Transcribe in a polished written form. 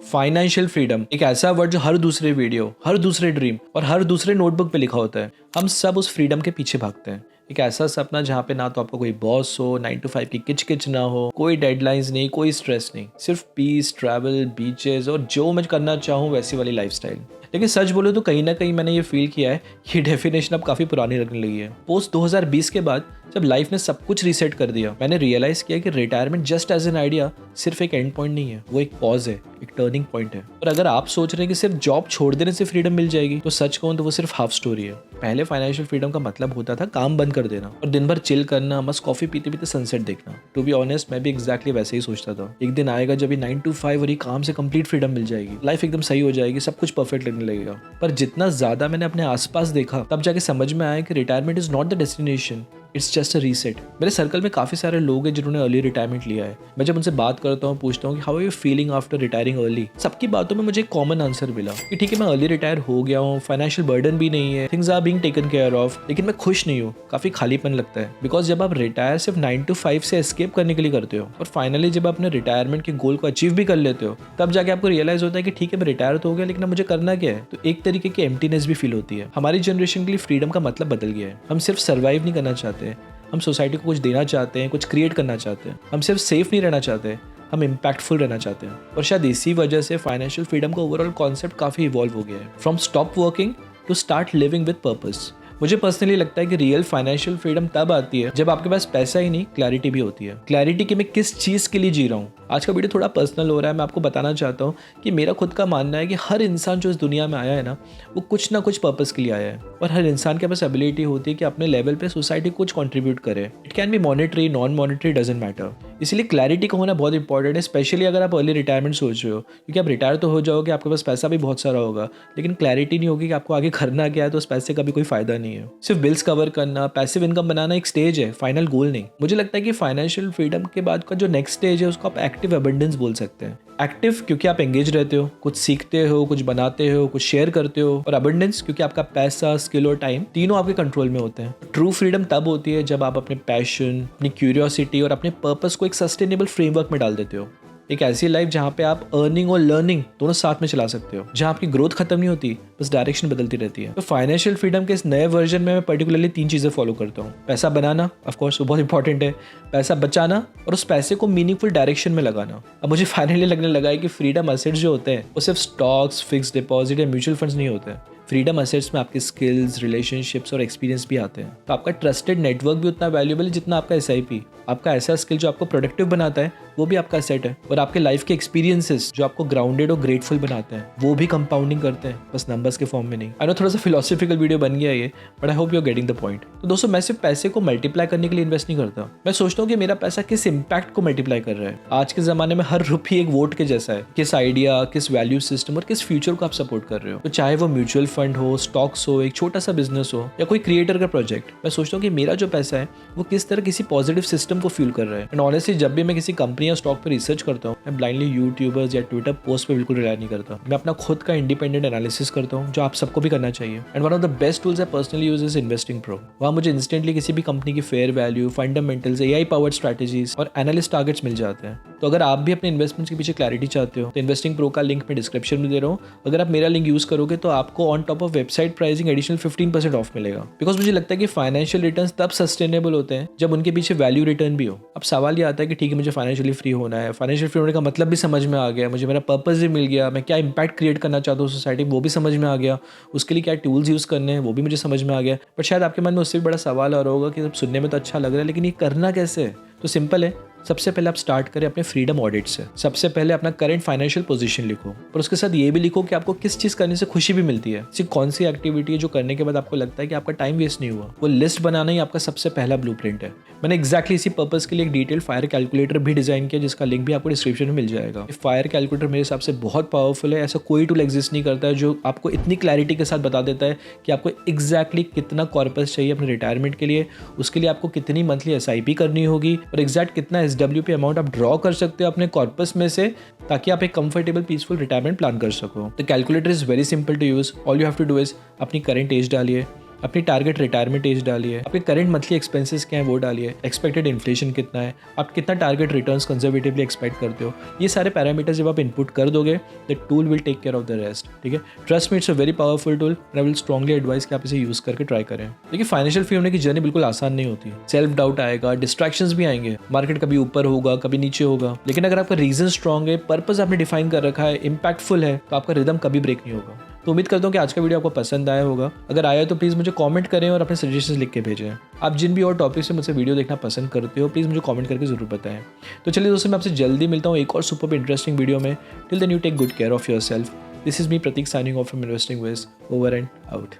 Financial freedom एक ऐसा word जो हर दूसरे वीडियो, हर दूसरे ड्रीम और हर दूसरे नोटबुक पे लिखा होता है। हम सब उस फ्रीडम के पीछे भागते हैं। एक ऐसा सपना जहाँ पे ना तो आपका कोई बॉस हो, 9 to 5 की किच ना हो, कोई डेडलाइंस नहीं, कोई स्ट्रेस नहीं, सिर्फ पीस, ट्रैवल, बीचेस और जो मैं करना चाहूँ वैसी वाली लाइफस्टाइल। लेकिन सच बोलो तो कहीं ना कहीं मैंने ये फील किया है कि डेफिनेशन अब काफ़ी पुरानी लगने लगी है। पोस्ट 2020 के बाद जब लाइफ ने सब कुछ रीसेट कर दिया, मैंने रियलाइज़ किया कि retirement just as an idea सिर्फ एक एंड पॉइंट नहीं है, वो एक पॉज है, एक टर्निंग पॉइंट है। और अगर आप सोच रहे हैं कि सिर्फ जॉब छोड़ देने से फ्रीडम मिल जाएगी, तो सच कहूँ तो वो सिर्फ हाफ स्टोरी है। पहले फाइनेंशियल फ्रीडम का मतलब होता था काम बंद कर देना और दिन भर चिल करना, मस्त कॉफी पीते पीते सनसेट देखना। टू बी ऑनेस्ट, मैं भी एग्जैक्टली वैसे ही सोचता था। एक दिन आएगा जब ये 9 to 5 और ये काम से कंप्लीट फ्रीडम मिल जाएगी, लाइफ एकदम सही हो जाएगी, सब कुछ परफेक्ट लगने लगेगा। पर जितना ज्यादा मैंने अपने आसपास देखा, तब जाके समझ में आया कि retirement is not the destination, it's just a reset. मेरे सर्कल में काफ़ी सारे लोग हैं जिन्होंने अर्ली रिटायरमेंट लिया है। मैं जब उनसे बात करता हूँ, पूछता हूँ कि how are you feeling after retiring early, सबकी बातों में मुझे एक कॉमन आंसर मिला कि ठीक है, मैं अर्ली रिटायर हो गया हूँ, फाइनेंशियल बर्डन भी नहीं है, things are being taken care of, लेकिन मैं खुश नहीं हूँ, काफ़ी खालीपन लगता है। बिकॉज जब आप रिटायर सिर्फ 9 to 5 से एस्केप करने के लिए करते हो और फाइनली जब आप अपने रिटायरमेंट के गोल को अचीव भी कर लेते हो, तब जाके आपको रियलाइज होता है कि ठीक है, मैं रिटायर तो हो गया, लेकिन अब मुझे करना क्या है। तो एक तरीके की एम्प्टीनेस भी फील होती है। हमारी जनरेशन के लिए फ्रीडम का मतलब बदल गया है। हम सिर्फ सर्वाइव नहीं करना चाहते, हम सोसाइटी को कुछ देना चाहते हैं, कुछ क्रिएट करना चाहते हैं। हम सिर्फ सेफ नहीं रहना चाहते, हम इम्पैक्टफुल रहना चाहते हैं। और शायद इसी वजह से फाइनेंशियल फ्रीडम का ओवरऑल कॉन्सेप्ट काफ़ी इवॉल्व हो गया है, from stop working to start living with purpose. मुझे पर्सनली लगता है कि रियल फाइनेंशियल फ्रीडम तब आती है जब आपके पास पैसा ही नहीं, क्लैरिटी भी होती है। क्लैरिटी कि मैं किस चीज़ के लिए जी रहा हूँ। आज का वीडियो थोड़ा पर्सनल हो रहा है। मैं आपको बताना चाहता हूँ कि मेरा खुद का मानना है कि हर इंसान जो इस दुनिया में आया है ना, वो कुछ ना कुछ पर्पस के लिए आया है। और हर इंसान के पास एबिलिटी होती है कि अपने लेवल पे सोसाइटी को कुछ कंट्रीब्यूट करे। It can be monetary, non monetary, doesn't matter. इसलिए क्लैरिटी का होना बहुत इंपॉर्टेंट है, स्पेशली अगर आप अर्ली रिटायरमेंट सोच रहे हो, क्योंकि आप रिटायर तो हो जाओगे, आपके पास पैसा भी बहुत सारा होगा, लेकिन क्लैरिटी नहीं होगी कि आपको आगे करना क्या है, तो उस पैसे का भी कोई फायदा नहीं है। सिर्फ बिल्स कवर करना, पैसिव इनकम बनाना एक स्टेज है, फाइनल गोल नहीं। मुझे लगता है कि फाइनेंशियल फ्रीडम के बाद का जो नेक्स्ट स्टेज है, उसको आप एक्टिव अबंडेंस बोल सकते हैं। एक्टिव क्योंकि आप एंगेज रहते हो, कुछ सीखते हो, कुछ बनाते हो, कुछ शेयर करते हो। और अबंडेंस क्योंकि आपका पैसा, स्किल और टाइम तीनों आपके कंट्रोल में होते हैं। ट्रू फ्रीडम तब होती है जब आप अपने पैशन, अपनी क्यूरियोसिटी और अपने पर्पस को एक सस्टेनेबल फ्रेमवर्क में डाल देते हो। एक ऐसी लाइफ जहाँ पे आप अर्निंग और लर्निंग दोनों साथ में चला सकते हो, जहाँ आपकी ग्रोथ खत्म नहीं होती, बस डायरेक्शन बदलती रहती है। तो फाइनेंशियल फ्रीडम के इस नए वर्जन में मैं पर्टिकुलरली 3 चीज़ें फॉलो करता हूँ। पैसा बनाना, ऑफ कोर्स वो बहुत इंपॉर्टेंट है, पैसा बचाना और उस पैसे को मीनिंगफुल डायरेक्शन में लगाना। अब मुझे फाइनली लगने लगा है कि फ्रीडम असेट्स जो होते हैं वो सिर्फ स्टॉक्स, फिक्स डिपॉजिट या म्यूचुअल फंड्स नहीं होते हैं। फ्रीडम असेट्स में आपके स्किल्स, रिलेशनशिप्स और एक्सपीरियंस भी आते हैं। तो आपका ट्रस्टेड नेटवर्क भी उतना वैल्यूएबल है जितना आपका SIP। आपका ऐसा स्किल जो आपको प्रोडक्टिव बनाता है, वो भी आपका असेट है। और आपके लाइफ के एक्सपीरियंसेस जो आपको ग्राउंडेड और ग्रेटफुल बनाते हैं, वो भी कंपाउंडिंग करते हैं, बस नंबर्स के फॉर्म में नहीं। आई नो थोड़ा सा फिलोसॉफिकल वीडियो बन गया ये, but I hope you are getting the point. तो दोस्तों, मैं सिर्फ पैसे को मल्टीप्लाई करने के लिए इन्वेस्ट नहीं करता। मैं सोचता हूँ कि मेरा पैसा किस इम्पैक्ट को मल्टीप्लाई कर रहा है। आज के जमाने में हर रुपये एक वोट के जैसा है। किस आइडिया, किस वैल्यू सिस्टम और किस फ्यूचर को आप सपोर्ट कर रहे हो। तो चाहे वो म्यूचुअल फंड हो, स्टॉक्स हो, एक छोटा सा बिजनेस हो या कोई क्रिएटर का प्रोजेक्ट, मैं सोचता हूँ कि मेरा जो पैसा है वो किस तरह किसी पॉजिटिव सिस्टम को फ्यूल कर रहा है। एंड ऑनेस्टली, जब भी मैं किसी कंपनी या स्टॉक पर रिसर्च करता हूँ, मैं ब्लाइंडली यूट्यूबर्स या ट्विटर पोस्ट पे बिल्कुल रिलाई नहीं करता। मैं अपना खुद का इंडिपेंडेंट एनालिसिस करता हूँ, जो आप सबको भी करना चाहिए। And one of the best tools I personally use is investing pro. वहाँ मुझे इंस्टेंटली किसी भी कंपनी की fair value, fundamentals, AI powered strategies और एनालिस्ट टारगेट्स मिल जाते हैं। तो अगर आप भी अपने इन्वेस्टमेंट्स के पीछे क्लैरिटी चाहते हो, तो इन्वेस्टिंग प्रो का लिंक मैं डिस्क्रिप्शन में दे रहा हूँ। अगर आप मेरा लिंक यूज करोगे तो आपको on top of website pricing additional 15% of मिलेगा। बिकॉज मुझे लगता है कि फाइनेंशियल रिटर्न्स तब सस्टेनेबल होते हैं जब उनके पीछे वैल्यू रिटर्न भी हो। अब सवाल ये आता है कि ठीक है, मुझे फाइनेंशियली फ्री होना है, फाइनेंशियल फ्री होने का मतलब भी समझ में आ गया, मुझे मेरा पर्पस भी मिल गया, मैं क्या इंपैक्ट क्रिएट करना चाहता हूँ सोसाइटी, वो भी समझ में आ गया, उसके लिए क्या टूल्स यूज़ करने हैं वो भी मुझे समझ में आ गया। बट शायद आपके मन में उससे भी बड़ा सवाल आ रहा होगा कि सुनने में तो अच्छा लग रहा है, लेकिन ये करना कैसे है। तो सिंपल है, सबसे पहले आप स्टार्ट करें अपने फ्रीडम ऑडिट से। सबसे पहले अपना करंट फाइनेंशियल पोजीशन लिखो, पर उसके साथ ये भी लिखो कि आपको किस चीज़ करने से खुशी भी मिलती है। सिर्फ कौन सी एक्टिविटी है जो करने के बाद आपको लगता है कि आपका टाइम वेस्ट नहीं हुआ। वो लिस्ट बनाना ही आपका सबसे पहला ब्लूप्रिंट है। मैंने एक्जैक्टली इसी पर्पस के लिए एक डिटेल फायर कैलकुलेटर भी डिजाइन किया, जिसका लिंक भी आपको डिस्क्रिप्शन में मिल जाएगा। फायर कैलकुलेटर मेरे हिसाब से बहुत पावरफुल है। ऐसा कोई टूल एग्जिस्ट नहीं करता है जो आपको इतनी क्लैरिटी के साथ बता देता है कि आपको एग्जैक्टली कितना कॉर्पस चाहिए अपने रिटायरमेंट के लिए, उसके लिए आपको कितनी मंथली SIP करनी होगी और एग्जैक्ट कितना SWP अमाउंट आप ड्रॉ कर सकते हो अपने कॉर्पस में से, ताकि आप एक कंफर्टेबल पीसफुल रिटायरमेंट प्लान कर सको। The calculator is very simple to use. All you have to do is अपनी करंट एज डालिए, अपनी टारगेट रिटायरमेंट एज डालिए, आपके करंट मंथली एक्सपेंसेस क्या है वो डालिए, एक्सपेक्टेड इन्फ्लेशन कितना है, आप कितना टारगेट रिटर्न्स कंजर्वेटिवली एक्सपेक्ट करते हो। ये सारे पैरामीटर्स जब आप इनपुट कर दोगे the tool will take care of the rest. ठीक है, trust me, it's a very powerful tool and I will strongly advice कि आप इसे यूज़ करके ट्राई करें। देखिए, फाइनेंशियल फ्री होने की जर्नी बिल्कुल आसान नहीं होती। सेल्फ डाउट आएगा, डिस्ट्रैक्शंस भी आएंगे, मार्केट कभी ऊपर होगा कभी नीचे होगा, लेकिन अगर आपका रीजन स्ट्रांग है, पर्पस आपने डिफाइन कर रखा है, इम्पैक्टफुल है, तो आपका रिदम कभी ब्रेक नहीं होगा। तो उम्मीद करता हूँ कि आज का वीडियो आपको पसंद आया होगा। अगर आया तो प्लीज़ मुझे कमेंट करें और अपने सजेशंस लिख के भेजें। आप जिन भी और टॉपिक से मुझसे वीडियो देखना पसंद करते हो प्लीज़ मुझे कमेंट करके ज़रूर बताएं। तो चलिए दोस्तों, मैं आपसे जल्दी मिलता हूँ एक और सुपर इंटरेस्टिंग वीडियो में। Till then you take good care of yourself. This is me Prateek signing off from investing wiz, over and out.